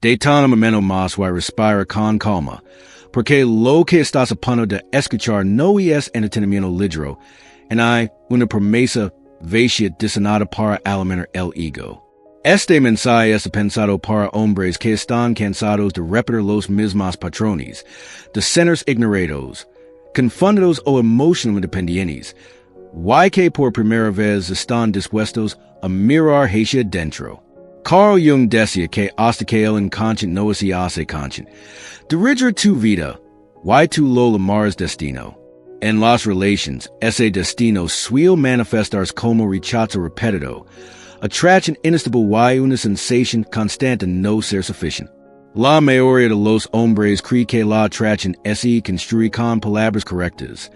De tal momento más voy a respirar con calma, porque lo que estás a punto de escuchar no es entretenimiento ligero, and hay una promesa vacía diseñada para alimentar el ego. Este mensaje es pensado para hombres que están cansados de repetir los mismos patrones, de sentirse ignorados, confundidos o emocionalmente dependientes, y que por primera vez están dispuestos a mirar hacia dentro. Carl Jung decía que hasta que el inconsciente no se hace consciente, dirigir tu vida, y tu lo llamarás destino. En las relaciones, ese destino suele manifestarse como rechazo repetido, atracción inestable y una sensación constante no ser suficiente. La mayoría de los hombres cree que la atracción se construye con palabras correctas,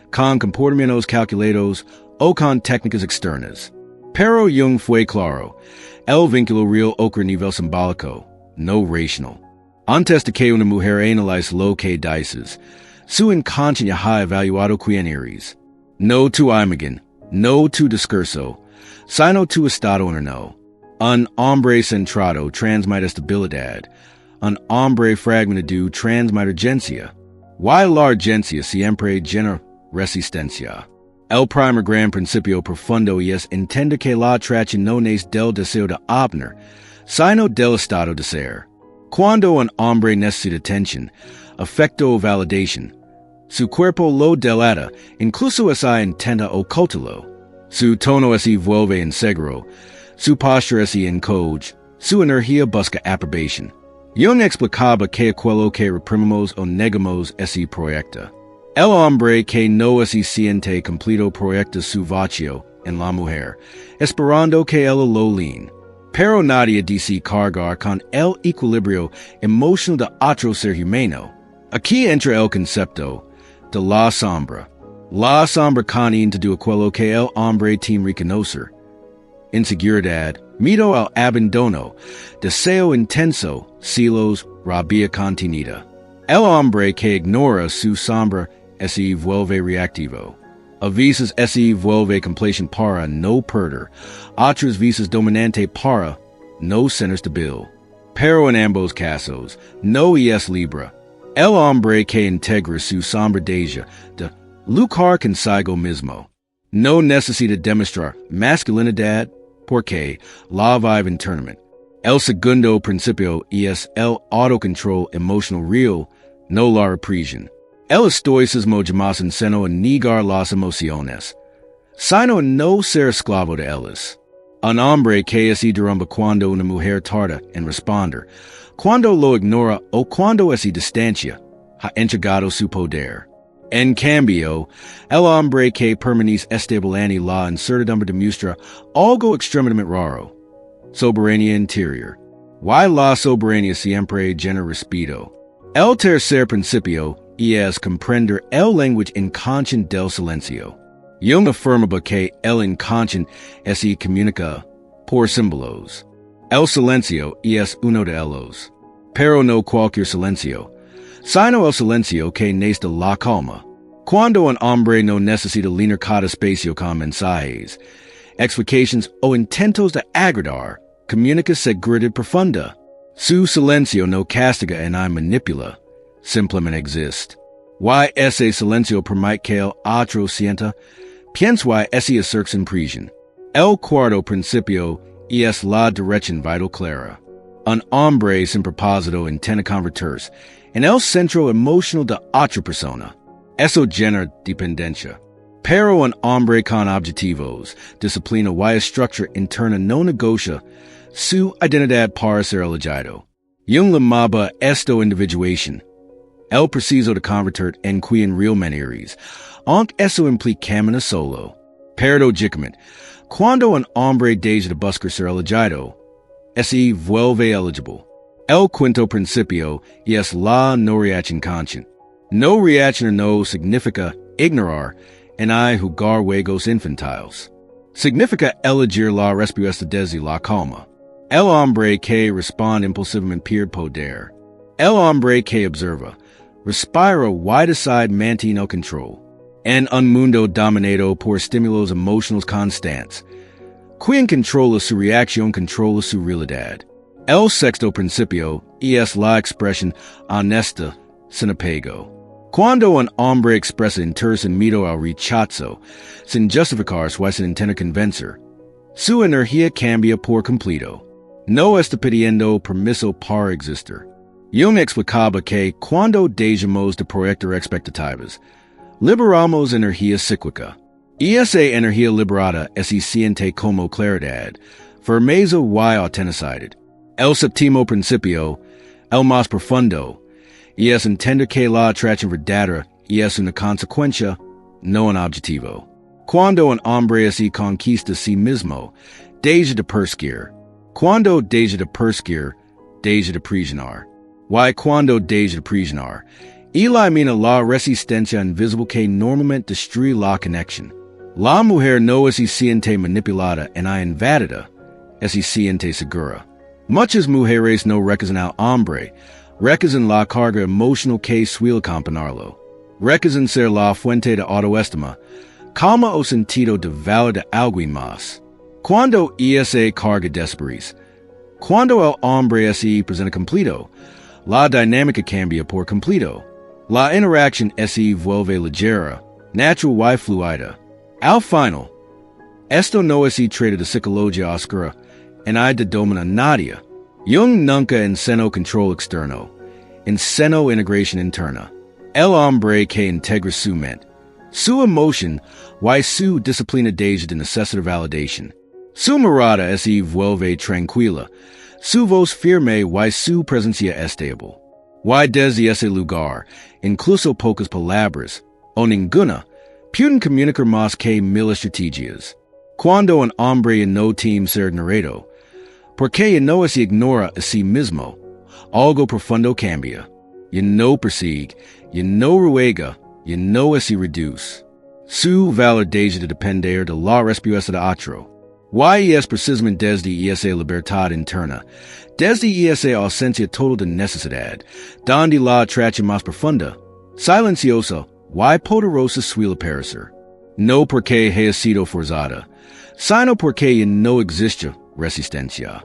con comportamientos calculados o con técnicas externas. Pero Jung fue claro, el vínculo real ocurre a nivel simbólico, no racional. Antes de que una mujer analice lo que dices, su inconsciente ya ha evaluado quién eres. No tu imagen, no tu discurso, sino tu estado interno. Un hombre centrado transmite estabilidad. Un hombre fragmentado transmite urgencia. Y la urgencia siempre genera resistencia. El primer gran principio profundo es entender que la atracción no es del deseo de obtener, sino del estado de ser. Cuando un hombre necesita atención, afecto o validación, su cuerpo lo delata, incluso esa intenta ocultarlo. Su tono se vuelve inseguro, su postura se encoge, su energía busca aprobación. Jung explicaba que aquello que reprimimos o negamos se proyecta. El hombre que no se siente completo proyecta su vacío en la mujer, esperando que ella lo llene. Pero nadie dice cargar con el equilibrio emocional de otro ser humano. Aquí entra el concepto de la sombra. La sombra consiste de aquello que el hombre teme reconocer. Inseguridad, miedo al abandono, deseo intenso, celos, rabia contenida. El hombre que ignora su sombra se vuelve reactivo. A veces se vuelve completion para no perder, otras veces dominante para no ser stabil. Pero en ambos casos, no es libre. El hombre que integra su sombra deja de luchar consigo mismo. No necesita demostrar masculinidad porque la vive internamente. El segundo principio es el autocontrol emocional real, no la represión. El estoicismo llama en seno a negar las emociones, sino a no ser esclavo de ellas. Un hombre que se derrumba cuando una mujer tarda en responder, cuando lo ignora o cuando se distancia, ha entregado su poder. En cambio, el hombre que permanece estable ante la incertidumbre demuestra algo extremadamente raro, soberanía interior. Y la soberanía siempre genera respeto. El tercer principio es comprender el lenguaje inconsciente del silencio. Jung afirmaba que el inconsciente se comunica por símbolos. El silencio es uno de ellos, pero no cualquier silencio, sino el silencio que nace de la calma. Cuando un hombre no necesita llenar cada espacio con mensajes, explicaciones o intentos de agradar, comunica seguridad profunda. Su silencio no castiga ni manipula, simplemente existe. Y ese silencio permite que el otro sienta, piensa y se acerque sin presión. El cuarto principio es la dirección vital clara. Un hombre sin propósito intenta convertirse en el centro emocional de otra persona. Eso genera dependencia. Pero un hombre con objetivos, disciplina y estructura interna no negocia su identidad para ser elegido. Jung llamaba esto individuación. El preciso de convertir en quien realmente eres, aunque eso implica caminar solo. Paradójicamente, cuando un hombre deja de buscar ser elegido, se vuelve elegible. El quinto principio es la no reacción consciente. No reacción no significa ignorar ni jugar juegos infantiles. Significa elegir la respuesta desde la calma. El hombre que responde impulsivamente pierde poder. El hombre que observa, respira y decide mantiene el control. En un mundo dominado por estímulos emocionales constantes, quien controla su reacción controla su realidad. El sexto principio es la expresión honesta sin apego. Cuando un hombre expresa interés en miedo al rechazo, sin justificar su intento convencer, su energía cambia por completo. No está pidiendo permiso para existir. Jung explicaba que cuando dejamos de proyectar expectativas, liberamos energía cíclica. Y esa energía liberada se siente como claridad, firmeza y autenticidad. El séptimo principio, el más profundo, es entender que la atracción verdadera es una consecuencia, no un objetivo. Cuando un hombre se conquista a sí mismo, deja de perseguir. Cuando deja de perseguir, deja de prisionar. Y cuando deja de prisionar, elimina la resistencia invisible que normalmente destruye la conexión. La mujer no se siente manipulada y invadida, se siente segura. Muchas mujeres no reconocen al hombre, reconocen la carga emocional que suele acompañarlo. Reconocen ser la fuente de autoestima, calma o sentido de valor de alguien más. Cuando esa carga desaparece, cuando el hombre se presenta completo, la dinámica cambia por completo. La interacción se vuelve ligera, natural y fluida. Al final, esto no se trata de psicología oscura, en de domina nadie. Jung nunca enseñó control externo, enseñó integración interna. El hombre que integra su mente, su emoción y su disciplina deja de necesitar validación. Su mirada se vuelve tranquila, su voz firme y su presencia estable. Y desde ese lugar, incluso pocas palabras, o ninguna, pueden comunicar más que 1000 estrategias. Cuando un hombre no teme ser ignorado, porque no se ignora a sí mismo, algo profundo cambia. No persigue, no ruega, no se reduce. Su valor deja de depender de la respuesta de otro. Y es precisamente desde esa libertad interna, desde esa ausencia total de necesidad, donde la atracción más profunda, silenciosa y poderosa suele aparecer. No porque haya sido forzada, sino porque no existe resistencia.